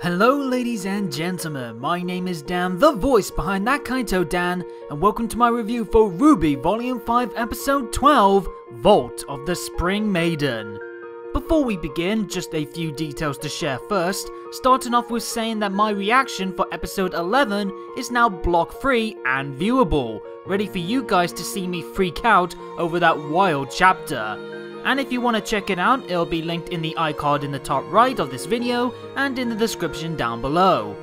Hello ladies and gentlemen, my name is Dan, the voice behind ThatKaitoDan, and welcome to my review for RWBY Volume 5 Episode 12, Vault of the Spring Maiden. Before we begin, just a few details to share first, starting off with saying that my reaction for Episode 11 is now block-free and viewable, ready for you guys to see me freak out over that wild chapter. And if you want to check it out, it'll be linked in the iCard in the top right of this video and in the description down below.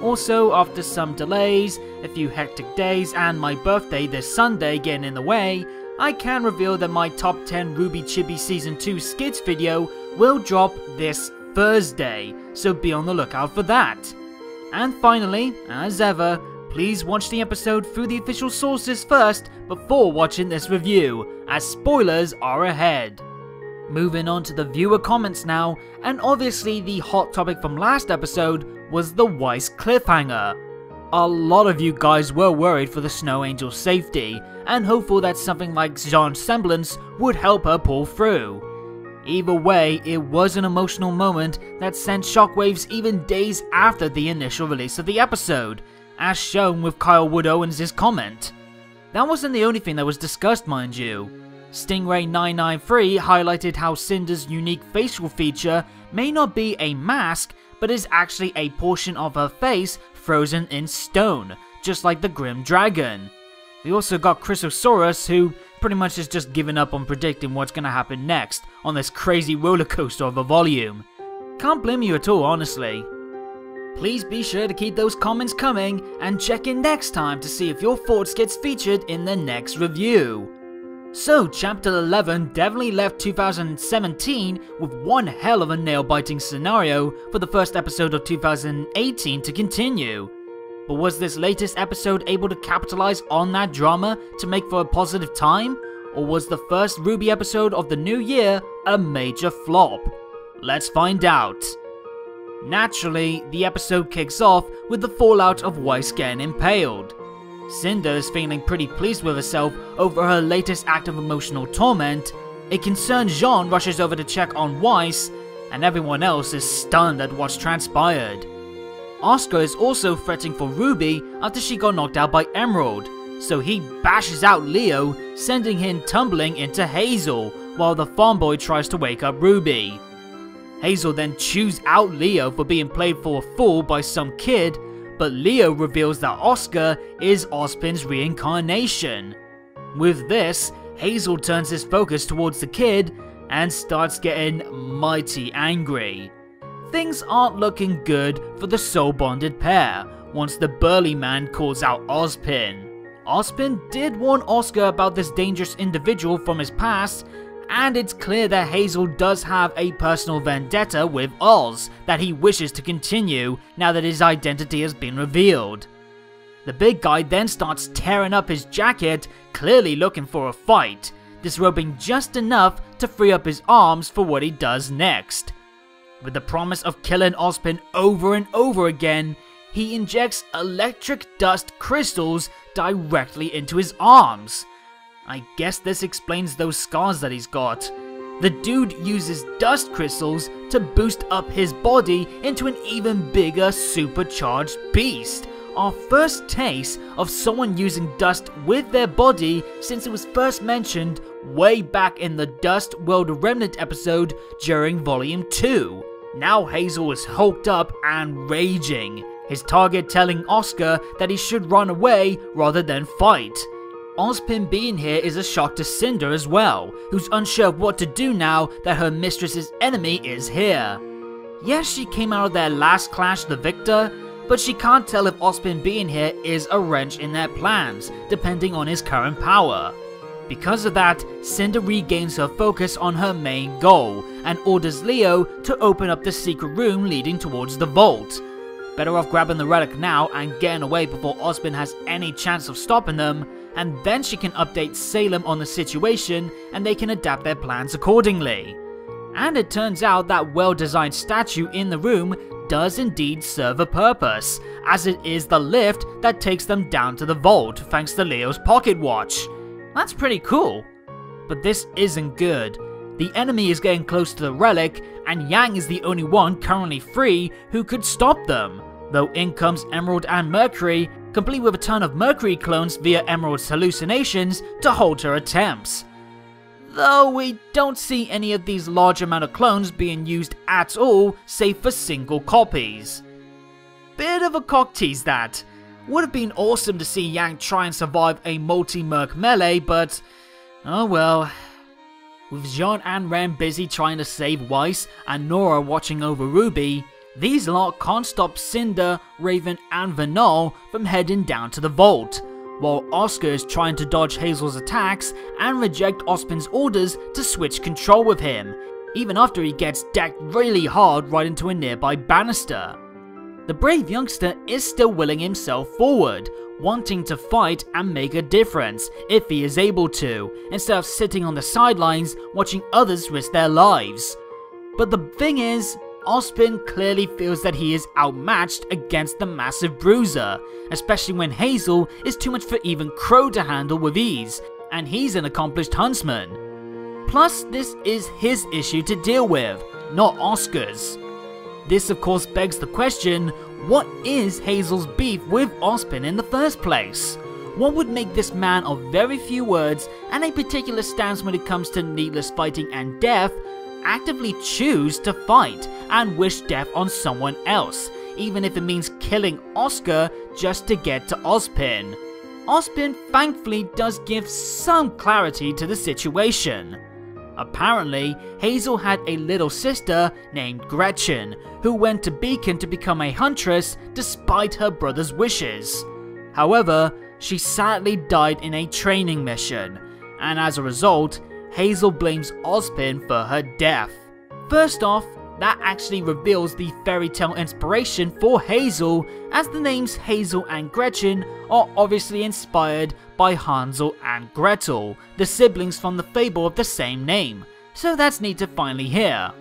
Also, after some delays, a few hectic days, and my birthday this Sunday getting in the way, I can reveal that my top 10 RWBY Chibi Season 2 skits video will drop this Thursday, so be on the lookout for that. And finally, as ever, please watch the episode through the official sources first before watching this review, as spoilers are ahead. Moving on to the viewer comments now, and obviously the hot topic from last episode was the Weiss cliffhanger. A lot of you guys were worried for the Snow Angel's safety, and hopeful that something like Jean's semblance would help her pull through. Either way, it was an emotional moment that sent shockwaves even days after the initial release of the episode, as shown with Kyle Wood Owens' comment. That wasn't the only thing that was discussed, mind you. Stingray993 highlighted how Cinder's unique facial feature may not be a mask, but is actually a portion of her face frozen in stone, just like the Grim Dragon. We also got Chrysosaurus, who pretty much has just given up on predicting what's gonna happen next on this crazy rollercoaster of a volume. Can't blame you at all, honestly. Please be sure to keep those comments coming, and check in next time to see if your thoughts gets featured in the next review. So, Chapter 11 definitely left 2017 with one hell of a nail-biting scenario for the first episode of 2018 to continue. But was this latest episode able to capitalize on that drama to make for a positive time? Or was the first RWBY episode of the new year a major flop? Let's find out. Naturally, the episode kicks off with the fallout of Weiss getting impaled. Cinder is feeling pretty pleased with herself over her latest act of emotional torment. A concerned Jean rushes over to check on Weiss, and everyone else is stunned at what's transpired. Oscar is also fretting for RWBY after she got knocked out by Emerald, so he bashes out Leo, sending him tumbling into Hazel, while the farm boy tries to wake up RWBY. Hazel then chews out Leo for being played for a fool by some kid, but Leo reveals that Oscar is Ozpin's reincarnation. With this, Hazel turns his focus towards the kid and starts getting mighty angry. Things aren't looking good for the soul-bonded pair once the burly man calls out Ozpin. Ozpin did warn Oscar about this dangerous individual from his past, and it's clear that Hazel does have a personal vendetta with Oz that he wishes to continue now that his identity has been revealed. The big guy then starts tearing up his jacket, clearly looking for a fight, disrobing just enough to free up his arms for what he does next. With the promise of killing Ozpin over and over again, he injects electric dust crystals directly into his arms. I guess this explains those scars that he's got. The dude uses dust crystals to boost up his body into an even bigger supercharged beast. Our first taste of someone using dust with their body since it was first mentioned way back in the Dust World Remnant episode during Volume 2. Now Hazel is hulked up and raging, his target telling Oscar that he should run away rather than fight. Ozpin being here is a shock to Cinder as well, who's unsure of what to do now that her mistress's enemy is here. Yes, she came out of their last clash the victor, but she can't tell if Ozpin being here is a wrench in their plans, depending on his current power. Because of that, Cinder regains her focus on her main goal, and orders Leo to open up the secret room leading towards the vault. Better off grabbing the relic now and getting away before Ozpin has any chance of stopping them, and then she can update Salem on the situation and they can adapt their plans accordingly. And it turns out that well-designed statue in the room does indeed serve a purpose, as it is the lift that takes them down to the vault thanks to Leo's pocket watch. That's pretty cool. But this isn't good. The enemy is getting close to the relic, and Yang is the only one currently free who could stop them. Though in comes Emerald and Mercury, complete with a ton of Mercury clones via Emerald's hallucinations to halt her attempts. Though we don't see any of these large amount of clones being used at all, save for single copies. Bit of a cock tease that. Would have been awesome to see Yang try and survive a multi-merc melee, but oh well. With Jean and Ren busy trying to save Weiss and Nora watching over RWBY, these lot can't stop Cinder, Raven and Vanal from heading down to the vault, while Oscar is trying to dodge Hazel's attacks and reject Ozpin's orders to switch control with him, even after he gets decked really hard right into a nearby banister. The brave youngster is still willing himself forward, wanting to fight and make a difference if he is able to, instead of sitting on the sidelines watching others risk their lives. But the thing is, Ozpin clearly feels that he is outmatched against the massive bruiser, especially when Hazel is too much for even Crow to handle with ease, and he's an accomplished huntsman. Plus, this is his issue to deal with, not Oscar's. This of course begs the question, what is Hazel's beef with Ozpin in the first place? What would make this man of very few words and a particular stance when it comes to needless fighting and death actively choose to fight and wish death on someone else, even if it means killing Oscar just to get to Ozpin? Ozpin thankfully does give some clarity to the situation. Apparently, Hazel had a little sister named Gretchen, who went to Beacon to become a huntress despite her brother's wishes. However, she sadly died in a training mission, and as a result, Hazel blames Ozpin for her death. First off, that actually reveals the fairy tale inspiration for Hazel, as the names Hazel and Gretchen are obviously inspired by Hansel and Gretel, the siblings from the fable of the same name, so that's neat to finally hear.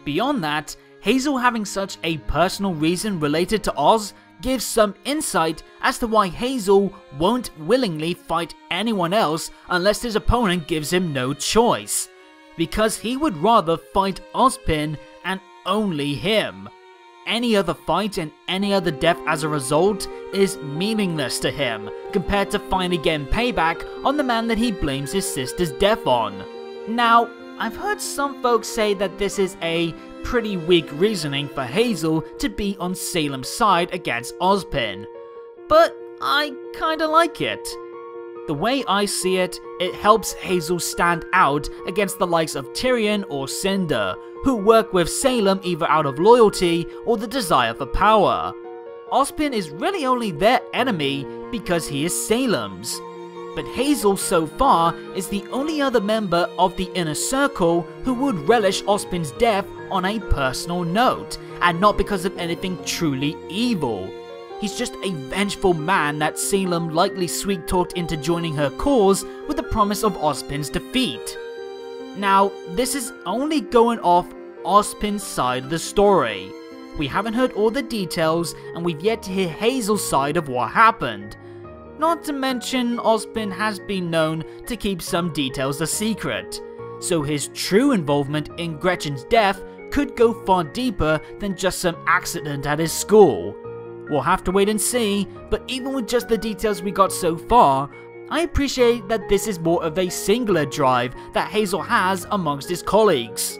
Beyond that, Hazel having such a personal reason related to Oz gives some insight as to why Hazel won't willingly fight anyone else unless his opponent gives him no choice, because he would rather fight Ozpin and only him. Any other fight and any other death as a result is meaningless to him compared to finally getting payback on the man that he blames his sister's death on. Now, I've heard some folks say that this is a pretty weak reasoning for Hazel to be on Salem's side against Ozpin, but I kinda like it. The way I see it, it helps Hazel stand out against the likes of Tyrion or Cinder, who work with Salem either out of loyalty or the desire for power. Ozpin is really only their enemy because he is Salem's. But Hazel so far is the only other member of the inner circle who would relish Ozpin's death on a personal note, and not because of anything truly evil. He's just a vengeful man that Salem likely sweet-talked into joining her cause with the promise of Ozpin's defeat. Now, this is only going off Ozpin's side of the story. We haven't heard all the details, and we've yet to hear Hazel's side of what happened. Not to mention, Ozpin has been known to keep some details a secret, so his true involvement in Gretchen's death could go far deeper than just some accident at his school. We'll have to wait and see, but even with just the details we got so far, I appreciate that this is more of a singular drive that Hazel has amongst his colleagues.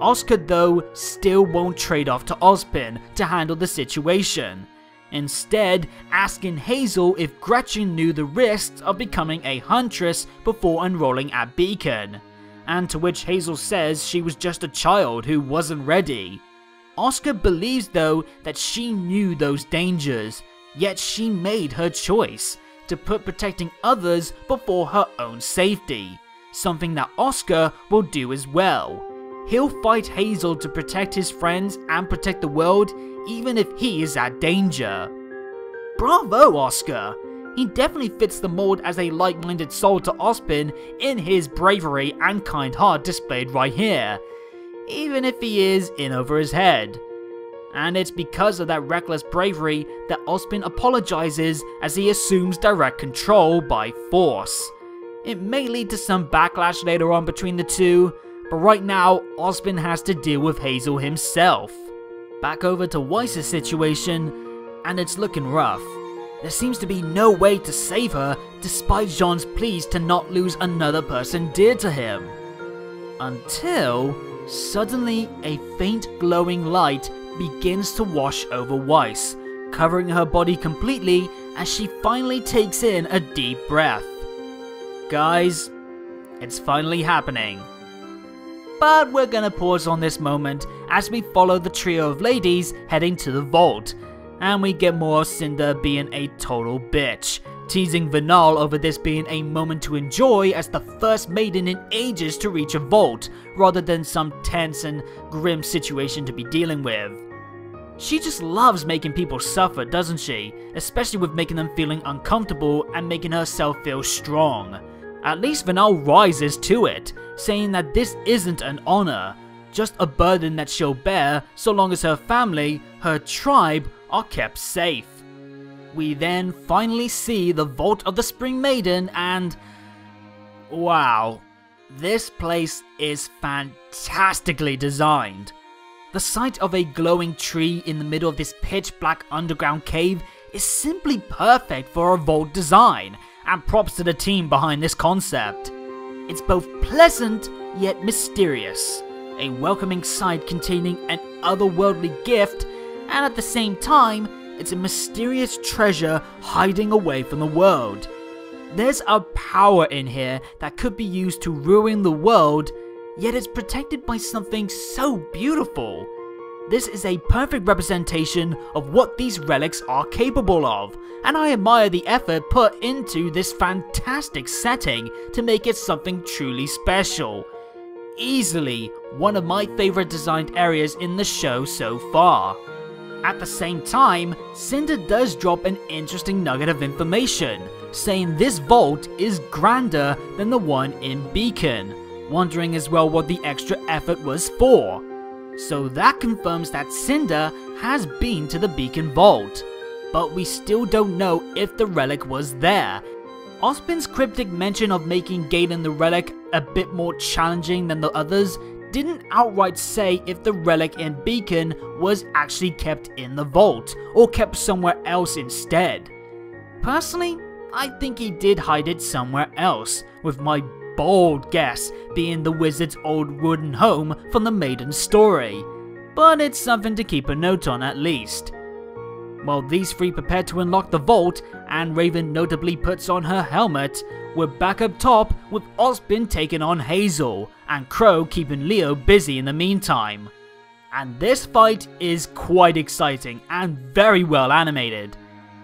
Oscar though still won't trade off to Ozpin to handle the situation, instead asking Hazel if Gretchen knew the risks of becoming a huntress before enrolling at Beacon, and to which Hazel says she was just a child who wasn't ready. Oscar believes though that she knew those dangers, yet she made her choice to put protecting others before her own safety, something that Oscar will do as well. He'll fight Hazel to protect his friends and protect the world, even if he is at danger. Bravo, Oscar! He definitely fits the mold as a like-minded soul to Ozpin in his bravery and kind heart displayed right here, even if he is in over his head. And it's because of that reckless bravery that Ozpin apologizes as he assumes direct control by force. It may lead to some backlash later on between the two, But right now, Ozpin has to deal with Hazel himself. Back over to Weiss's situation, and it's looking rough. There seems to be no way to save her despite Jean's pleas to not lose another person dear to him. Until suddenly a faint glowing light begins to wash over Weiss, covering her body completely as she finally takes in a deep breath. Guys, it's finally happening. But we're gonna pause on this moment as we follow the trio of ladies heading to the vault, and we get more of Cinder being a total bitch, teasing Vinal over this being a moment to enjoy as the first maiden in ages to reach a vault, rather than some tense and grim situation to be dealing with. She just loves making people suffer, doesn't she? Especially with making them feeling uncomfortable and making herself feel strong. At least Vinal rises to it, saying that this isn't an honor, just a burden that she'll bear so long as her family, her tribe, are kept safe. We then finally see the Vault of the Spring Maiden and... wow, this place is fantastically designed. The sight of a glowing tree in the middle of this pitch black underground cave is simply perfect for a vault design, and props to the team behind this concept. It's both pleasant yet mysterious, a welcoming sight containing an otherworldly gift, and at the same time, it's a mysterious treasure hiding away from the world. There's a power in here that could be used to ruin the world, yet it's protected by something so beautiful. This is a perfect representation of what these relics are capable of, and I admire the effort put into this fantastic setting to make it something truly special. Easily one of my favorite designed areas in the show so far. At the same time, Cinder does drop an interesting nugget of information, saying this vault is grander than the one in Beacon, wondering as well what the extra effort was for. So that confirms that Cinder has been to the Beacon Vault, but we still don't know if the relic was there. Ozpin's cryptic mention of making gaining the relic a bit more challenging than the others didn't outright say if the relic in Beacon was actually kept in the vault, or kept somewhere else instead. Personally, I think he did hide it somewhere else, with my bold guess being the wizard's old wooden home from the Maiden story. But it's something to keep a note on at least. While these three prepare to unlock the vault, and Raven notably puts on her helmet, we're back up top with Ozpin taking on Hazel, and Crow keeping Leo busy in the meantime. And this fight is quite exciting and very well animated.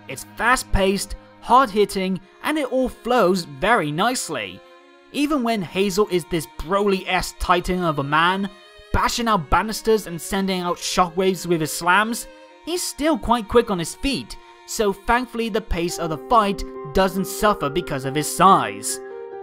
It's fast paced, hard hitting, and it all flows very nicely. Even when Hazel is this Broly-esque titan of a man, bashing out banisters and sending out shockwaves with his slams, he's still quite quick on his feet, so thankfully the pace of the fight doesn't suffer because of his size.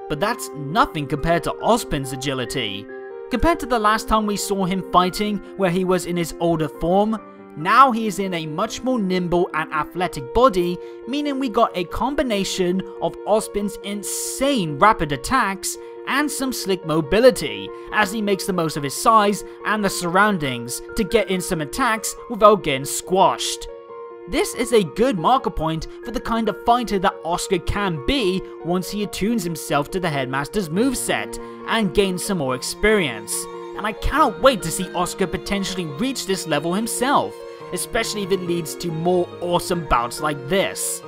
But that's nothing compared to Ozpin's agility. Compared to the last time we saw him fighting where he was in his older form, now he is in a much more nimble and athletic body, meaning we got a combination of Ozpin's insane rapid attacks and some slick mobility, as he makes the most of his size and the surroundings to get in some attacks without getting squashed. This is a good marker point for the kind of fighter that Oscar can be once he attunes himself to the Headmaster's moveset and gains some more experience. And I cannot wait to see Oscar potentially reach this level himself, especially if it leads to more awesome bouts like this.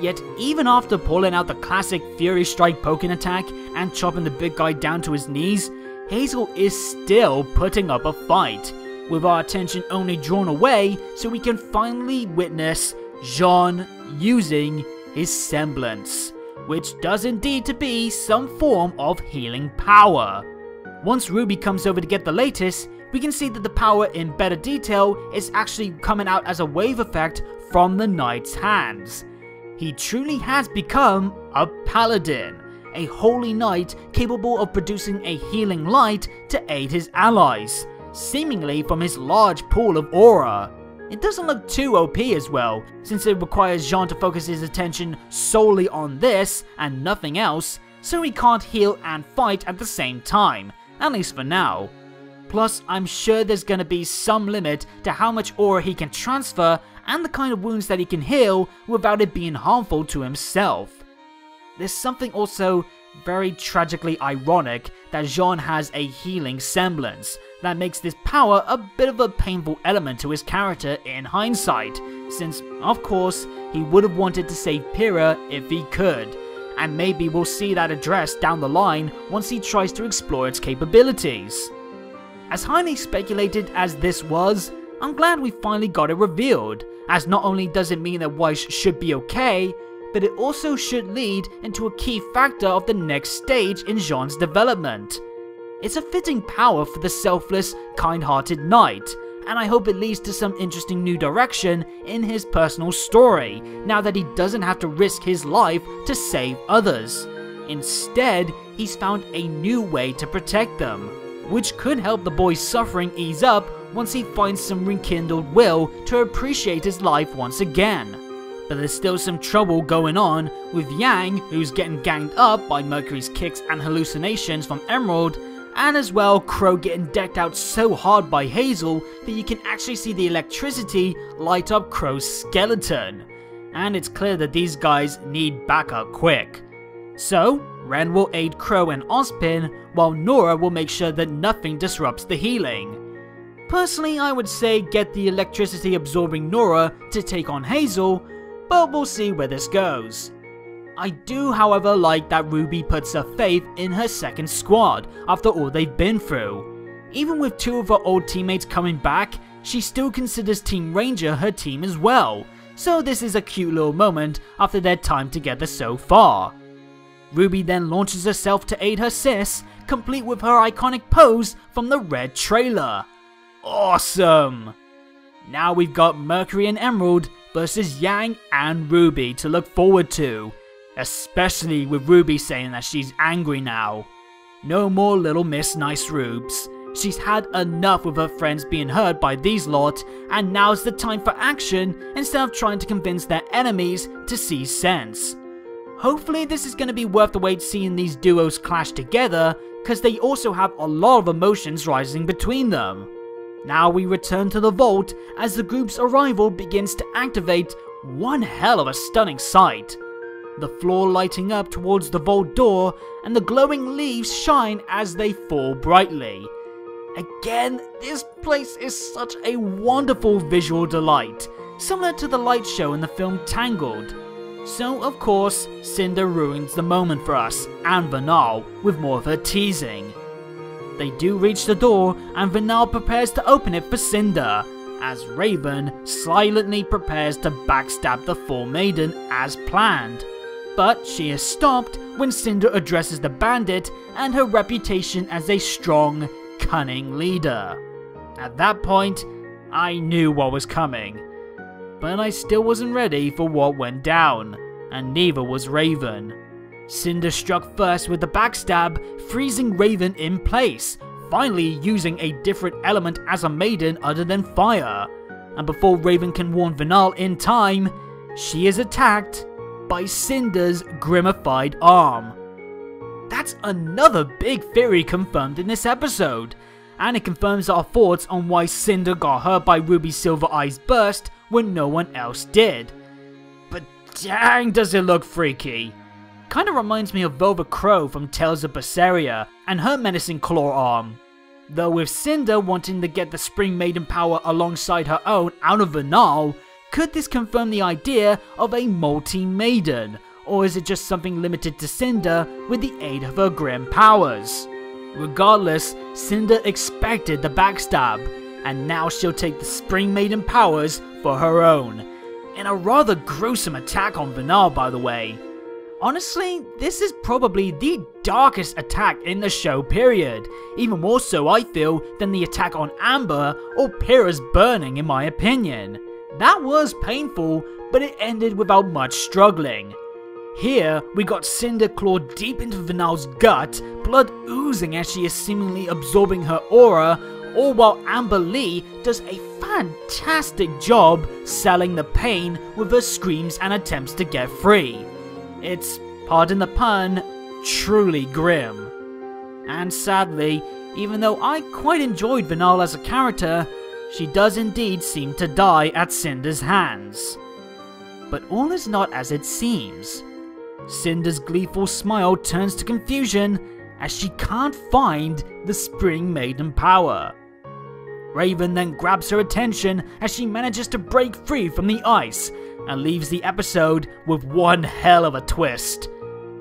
Yet even after pulling out the classic Fury Strike poking attack and chopping the big guy down to his knees, Hazel is still putting up a fight, with our attention only drawn away so we can finally witness Jean using his semblance, which does indeed to be some form of healing power. Once RWBY comes over to get the latest, we can see that the power in better detail is actually coming out as a wave effect from the knight's hands. He truly has become a paladin, a holy knight capable of producing a healing light to aid his allies, seemingly from his large pool of aura. It doesn't look too OP as well, since it requires Jean to focus his attention solely on this and nothing else, so he can't heal and fight at the same time, at least for now. Plus, I'm sure there's gonna be some limit to how much aura he can transfer and the kind of wounds that he can heal without it being harmful to himself. There's something also very tragically ironic that Jean has a healing semblance that makes this power a bit of a painful element to his character in hindsight, since, of course, he would have wanted to save Pyrrha if he could, and maybe we'll see that addressed down the line once he tries to explore its capabilities. As highly speculated as this was, I'm glad we finally got it revealed, as not only does it mean that Weiss should be okay, but it also should lead into a key factor of the next stage in Jean's development. It's a fitting power for the selfless, kind-hearted knight, and I hope it leads to some interesting new direction in his personal story, now that he doesn't have to risk his life to save others. Instead, he's found a new way to protect them, which could help the boy's suffering ease up once he finds some rekindled will to appreciate his life once again. But there's still some trouble going on with Yang, who's getting ganged up by Mercury's kicks and hallucinations from Emerald, and as well Crow getting decked out so hard by Hazel that you can actually see the electricity light up Crow's skeleton. And it's clear that these guys need backup quick. So, Ren will aid Crow and Ozpin, while Nora will make sure that nothing disrupts the healing. Personally, I would say get the electricity absorbing Nora to take on Hazel, but we'll see where this goes. I do, however, like that RWBY puts her faith in her second squad after all they've been through. Even with two of her old teammates coming back, she still considers Team Ranger her team as well, so this is a cute little moment after their time together so far. RWBY then launches herself to aid her sis, complete with her iconic pose from the Red trailer. Awesome! Now we've got Mercury and Emerald versus Yang and RWBY to look forward to, especially with RWBY saying that she's angry now. No more little Miss Nice Rubes. She's had enough with her friends being hurt by these lot, and now's the time for action instead of trying to convince their enemies to see sense. Hopefully this is going to be worth the wait seeing these duos clash together, cause they also have a lot of emotions rising between them. Now we return to the vault as the group's arrival begins to activate one hell of a stunning sight. The floor lighting up towards the vault door and the glowing leaves shine as they fall brightly. Again, this place is such a wonderful visual delight, similar to the light show in the film Tangled. So of course, Cinder ruins the moment for us and Vanal with more of her teasing. They do reach the door and Vanal prepares to open it for Cinder, as Raven silently prepares to backstab the full Maiden as planned. But she is stopped when Cinder addresses the bandit and her reputation as a strong, cunning leader. At that point, I knew what was coming. But I still wasn't ready for what went down, and neither was Raven. Cinder struck first with the backstab, freezing Raven in place, finally using a different element as a maiden other than fire. And before Raven can warn Vanal in time, she is attacked by Cinder's grimmified arm. That's another big theory confirmed in this episode, and it confirms our thoughts on why Cinder got hurt by RWBY's Silver Eyes burst when no one else did. But dang does it look freaky. Kinda reminds me of Velvet Crow from Tales of Berseria and her menacing claw arm. Though with Cinder wanting to get the Spring Maiden power alongside her own out of Vanal, could this confirm the idea of a multi-maiden, or is it just something limited to Cinder with the aid of her grim powers? Regardless, Cinder expected the backstab, and now she'll take the Spring Maiden powers for her own. In a rather gruesome attack on Vanal, by the way. Honestly, this is probably the darkest attack in the show period, even more so I feel than the attack on Amber or Pyrrha's burning in my opinion. That was painful, but it ended without much struggling. Here, we got Cinder clawed deep into Vanal's gut, blood oozing as she is seemingly absorbing her aura, all while Amber Lee does a fantastic job selling the pain with her screams and attempts to get free. It's, pardon the pun, truly grim. And sadly, Even though I quite enjoyed Vinal as a character, she does indeed seem to die at Cinder's hands. But all is not as it seems. Cinder's gleeful smile turns to confusion as she can't find the Spring Maiden power. Raven then grabs her attention as she manages to break free from the ice and leaves the episode with one hell of a twist.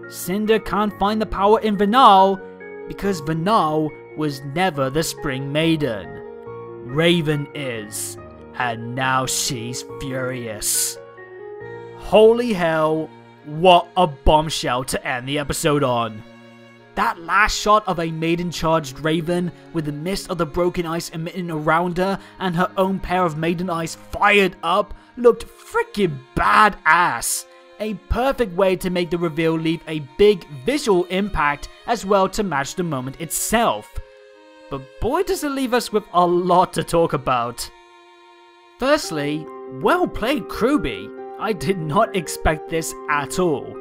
Cinder can't find the power in Vinal because Vinal was never the Spring Maiden. Raven is, and now she's furious. Holy hell, what a bombshell to end the episode on. That last shot of a Maiden-charged Raven with the mist of the broken ice emitting around her and her own pair of Maiden eyes fired up looked freaking badass. A perfect way to make the reveal leave a big visual impact as well to match the moment itself. But boy does it leave us with a lot to talk about. Firstly, well played RWBY. I did not expect this at all.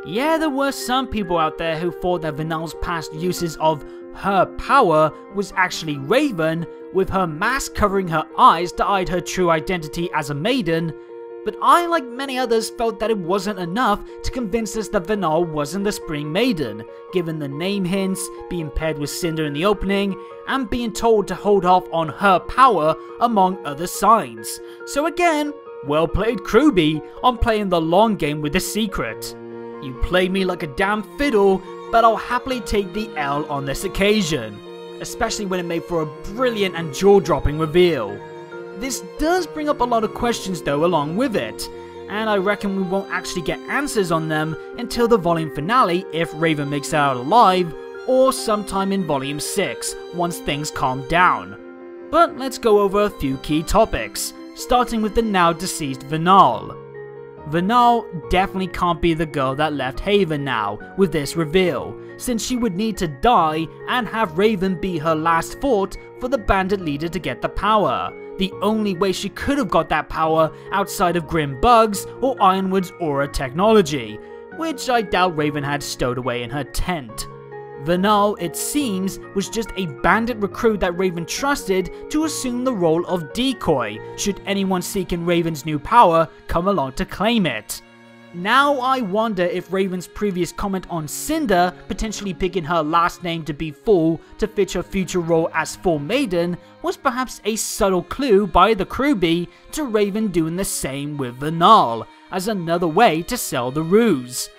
Yeah, there were some people out there who thought that Vinal's past uses of her power was actually Raven, with her mask covering her eyes to hide her true identity as a maiden, but I, like many others, felt that it wasn't enough to convince us that Vinal wasn't the Spring Maiden, given the name hints, being paired with Cinder in the opening, and being told to hold off on her power, among other signs. So again, well played RWBY on playing the long game with the secret. You played me like a damn fiddle, but I'll happily take the L on this occasion, especially when it made for a brilliant and jaw-dropping reveal. This does bring up a lot of questions though along with it, and I reckon we won't actually get answers on them until the volume finale if Raven makes it out alive, or sometime in volume 6 once things calm down. But let's go over a few key topics, starting with the now deceased Vinal. Vinal definitely can't be the girl that left Haven now with this reveal, since she would need to die and have Raven be her last fort for the bandit leader to get the power. The only way she could have got that power outside of Grim Bugs or Ironwood's aura technology, which I doubt Raven had stowed away in her tent. Vinal, it seems, was just a bandit recruit that Raven trusted to assume the role of decoy should anyone seeking Raven's new power come along to claim it. Now I wonder if Raven's previous comment on Cinder potentially picking her last name to be Full to fit her future role as Full Maiden was perhaps a subtle clue by the RWBY to Raven doing the same with Vinal, as another way to sell the ruse.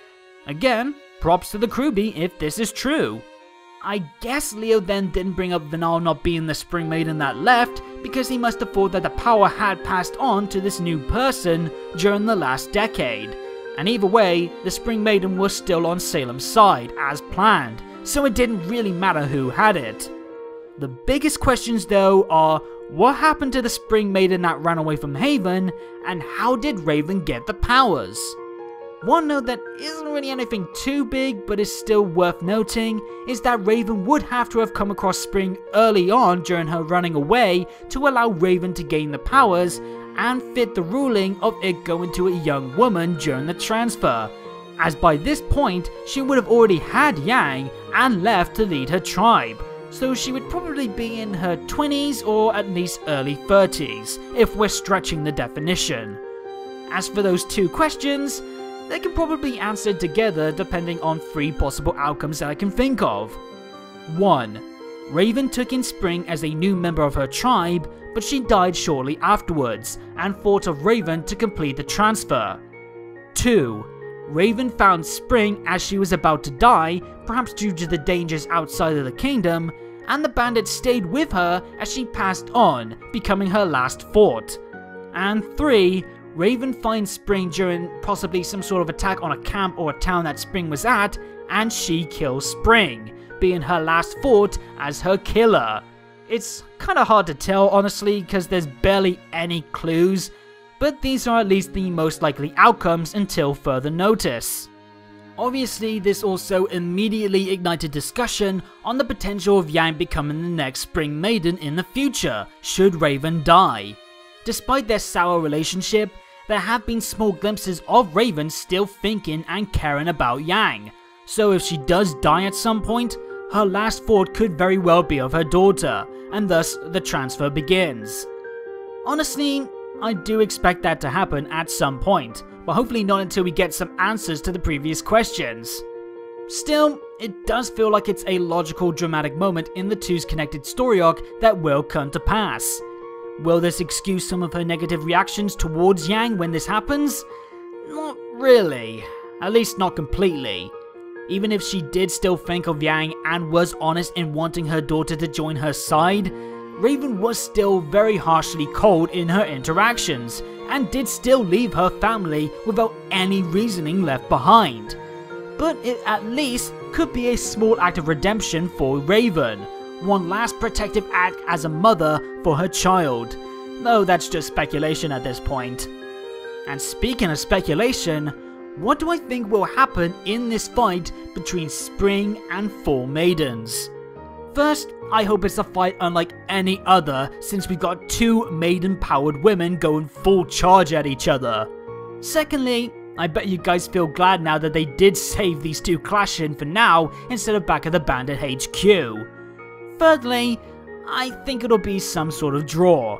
Again, props to the RWBY if this is true. I guess Leo then didn't bring up Vinal not being the Spring Maiden that left because he must have thought that the power had passed on to this new person during the last decade. And either way, the Spring Maiden was still on Salem's side as planned, so it didn't really matter who had it. The biggest questions though are, what happened to the Spring Maiden that ran away from Haven, and how did Raven get the powers? One note that isn't really anything too big but is still worth noting is that Raven would have to have come across Spring early on during her running away to allow Raven to gain the powers and fit the ruling of it going to a young woman during the transfer, as by this point she would have already had Yang and left to lead her tribe, so she would probably be in her 20s or at least early 30s if we're stretching the definition. As for those two questions, they can probably be answered together depending on 3 possible outcomes that I can think of. 1. Raven took in Spring as a new member of her tribe, but she died shortly afterwards and thought of Raven to complete the transfer. 2. Raven found Spring as she was about to die, perhaps due to the dangers outside of the kingdom, and the bandit stayed with her as she passed on, becoming her last fort. And 3. Raven finds Spring during possibly some sort of attack on a camp or a town that Spring was at, and she kills Spring, being her last fort as her killer. It's kinda hard to tell honestly because there's barely any clues, but these are at least the most likely outcomes until further notice. Obviously, this also immediately ignited discussion on the potential of Yang becoming the next Spring Maiden in the future, should Raven die. Despite their sour relationship, there have been small glimpses of Raven still thinking and caring about Yang, so if she does die at some point, her last thought could very well be of her daughter, and thus the transfer begins. Honestly, I do expect that to happen at some point, but hopefully not until we get some answers to the previous questions. Still, it does feel like it's a logical dramatic moment in the two's connected story arc that will come to pass. Will this excuse some of her negative reactions towards Yang when this happens? Not really, at least not completely. Even if she did still think of Yang and was honest in wanting her daughter to join her side, Raven was still very harshly cold in her interactions, and did still leave her family without any reasoning left behind. But it at least could be a small act of redemption for Raven, one last protective act as a mother for her child, though that's just speculation at this point. And speaking of speculation, what do I think will happen in this fight between Spring and Fall Maidens? First, I hope it's a fight unlike any other, since we've got two Maiden-powered women going full charge at each other. Secondly, I bet you guys feel glad now that they did save these two clashing for now instead of back at the Bandit HQ. Thirdly, I think it'll be some sort of draw.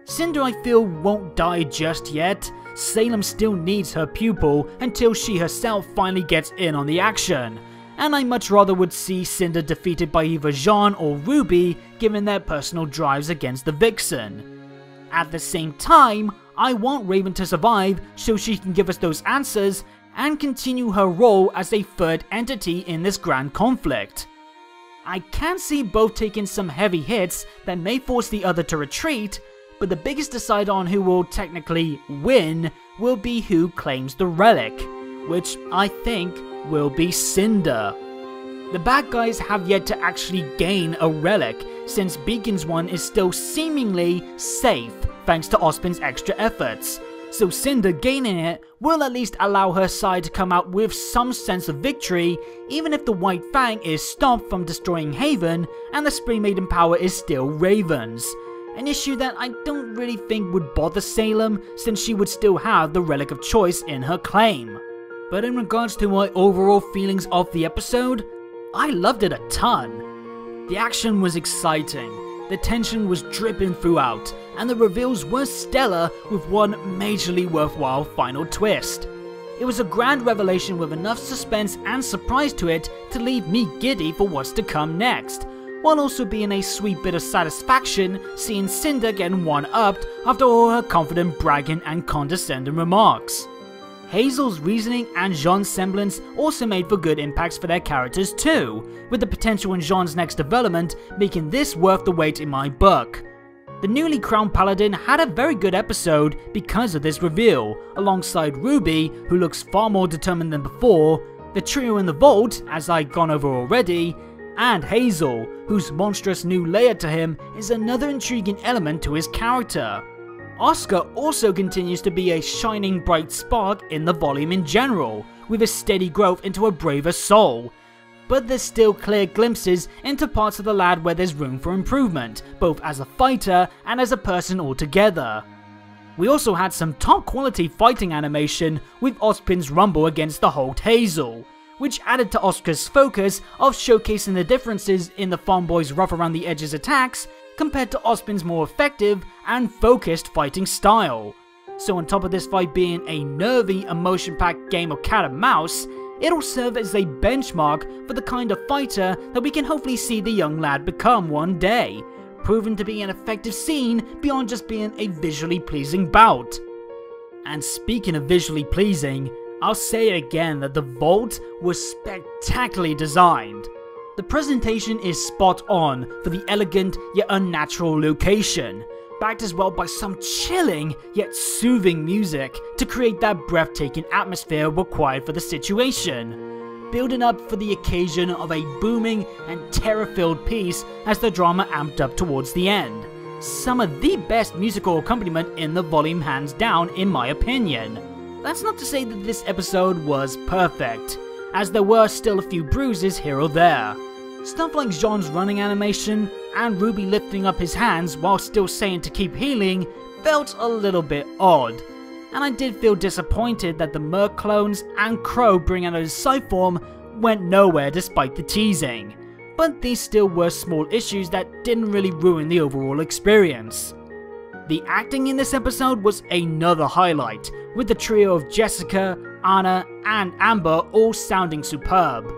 Cinder I feel won't die just yet. Salem still needs her pupil until she herself finally gets in on the action, and I much rather would see Cinder defeated by either Jean or RWBY given their personal drives against the Vixen. At the same time, I want Raven to survive so she can give us those answers and continue her role as a third entity in this grand conflict. I can see both taking some heavy hits that may force the other to retreat, but the biggest decider on who will technically win will be who claims the relic, which I think will be Cinder. The bad guys have yet to actually gain a relic, since Beacon's one is still seemingly safe thanks to Ozpin's extra efforts, so Cinder gaining it will at least allow her side to come out with some sense of victory, even if the White Fang is stopped from destroying Haven and the Spring Maiden power is still Raven's. An issue that I don't really think would bother Salem, since she would still have the relic of choice in her claim. But in regards to my overall feelings of the episode, I loved it a ton. The action was exciting, the tension was dripping throughout, and the reveals were stellar with one majorly worthwhile final twist. It was a grand revelation with enough suspense and surprise to it to leave me giddy for what's to come next, while also being a sweet bit of satisfaction seeing Cinder getting one-upped after all her confident bragging and condescending remarks. Hazel's reasoning and Jean's semblance also made for good impacts for their characters too, with the potential in Jean's next development making this worth the wait in my book. The newly crowned Paladin had a very good episode because of this reveal, alongside RWBY, who looks far more determined than before, the trio in the vault, as I've gone over already, and Hazel, whose monstrous new layer to him is another intriguing element to his character. Oscar also continues to be a shining bright spark in the volume in general, with a steady growth into a braver soul. But there's still clear glimpses into parts of the lad where there's room for improvement, both as a fighter and as a person altogether. We also had some top quality fighting animation with Ozpin's rumble against the Hulk Hazel, which added to Oscar's focus of showcasing the differences in the farm boy's rough around the edges attacks compared to Ozpin's more effective and focused fighting style. So on top of this fight being a nervy, emotion-packed game of cat and mouse, it'll serve as a benchmark for the kind of fighter that we can hopefully see the young lad become one day, proving to be an effective scene beyond just being a visually pleasing bout. And speaking of visually pleasing, I'll say it again that the vault was spectacularly designed. The presentation is spot on for the elegant yet unnatural location, backed as well by some chilling yet soothing music to create that breathtaking atmosphere required for the situation, building up for the occasion of a booming and terror-filled piece as the drama amped up towards the end. Some of the best musical accompaniment in the volume hands down in my opinion. That's not to say that this episode was perfect, as there were still a few bruises here or there. Stuff like Jean's running animation and RWBY lifting up his hands while still saying to keep healing felt a little bit odd, and I did feel disappointed that the Merc clones and Crow bringing out his Scythe form went nowhere despite the teasing, but these still were small issues that didn't really ruin the overall experience. The acting in this episode was another highlight, with the trio of Jessica, Anna, and Amber all sounding superb.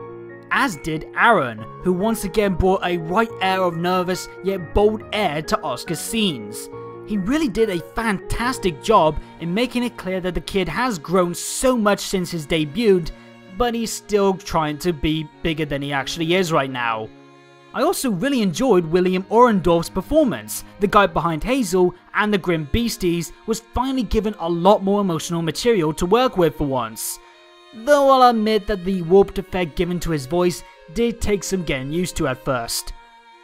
As did Aaron, who once again brought a right air of nervous yet bold air to Oscar's scenes. He really did a fantastic job in making it clear that the kid has grown so much since his debut, but he's still trying to be bigger than he actually is right now. I also really enjoyed William Orendorff's performance. The guy behind Hazel and the Grim Beasties was finally given a lot more emotional material to work with for once. Though I'll admit that the warped effect given to his voice did take some getting used to at first.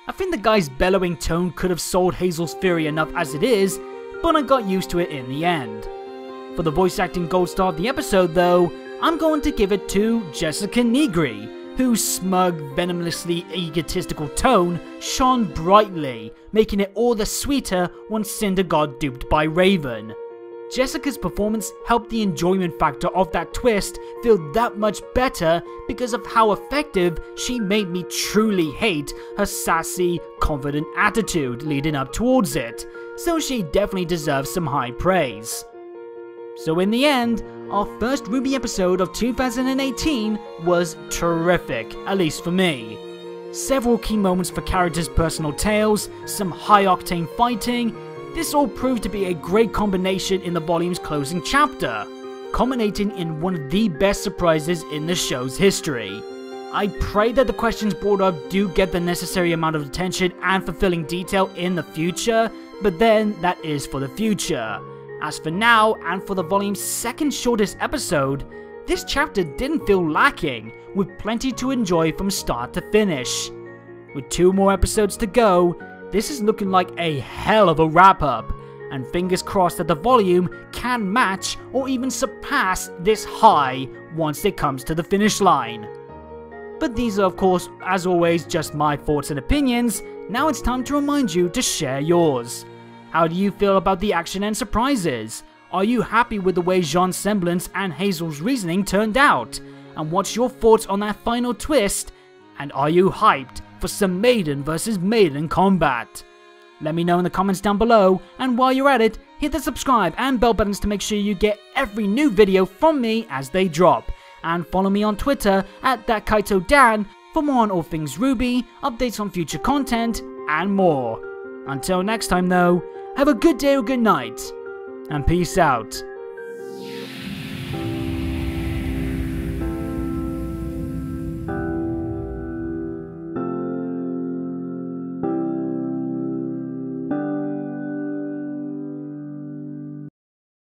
I think the guy's bellowing tone could have sold Hazel's fury enough as it is, but I got used to it in the end. For the voice acting gold star of the episode though, I'm going to give it to Jessica Negri, whose smug, venomously egotistical tone shone brightly, making it all the sweeter once Cinder got duped by Raven. Jessica's performance helped the enjoyment factor of that twist feel that much better because of how effective she made me truly hate her sassy, confident attitude leading up towards it, so she definitely deserves some high praise. So in the end, our first RWBY episode of 2018 was terrific, at least for me. Several key moments for characters' personal tales, some high-octane fighting. This all proved to be a great combination in the volume's closing chapter, culminating in one of the best surprises in the show's history. I pray that the questions brought up do get the necessary amount of attention and fulfilling detail in the future, but then that is for the future. As for now, and for the volume's second shortest episode, this chapter didn't feel lacking, with plenty to enjoy from start to finish. With 2 more episodes to go, this is looking like a hell of a wrap-up, and fingers crossed that the volume can match or even surpass this high once it comes to the finish line. But these are of course, as always, just my thoughts and opinions. Now it's time to remind you to share yours. How do you feel about the action and surprises? Are you happy with the way Jean's semblance and Hazel's reasoning turned out? And what's your thoughts on that final twist? And are you hyped for some Maiden vs Maiden combat? Let me know in the comments down below, and while you're at it, hit the subscribe and bell buttons to make sure you get every new video from me as they drop. And follow me on Twitter at ThatKaitoDan for more on all things RWBY, updates on future content, and more. Until next time though, have a good day or good night, and peace out.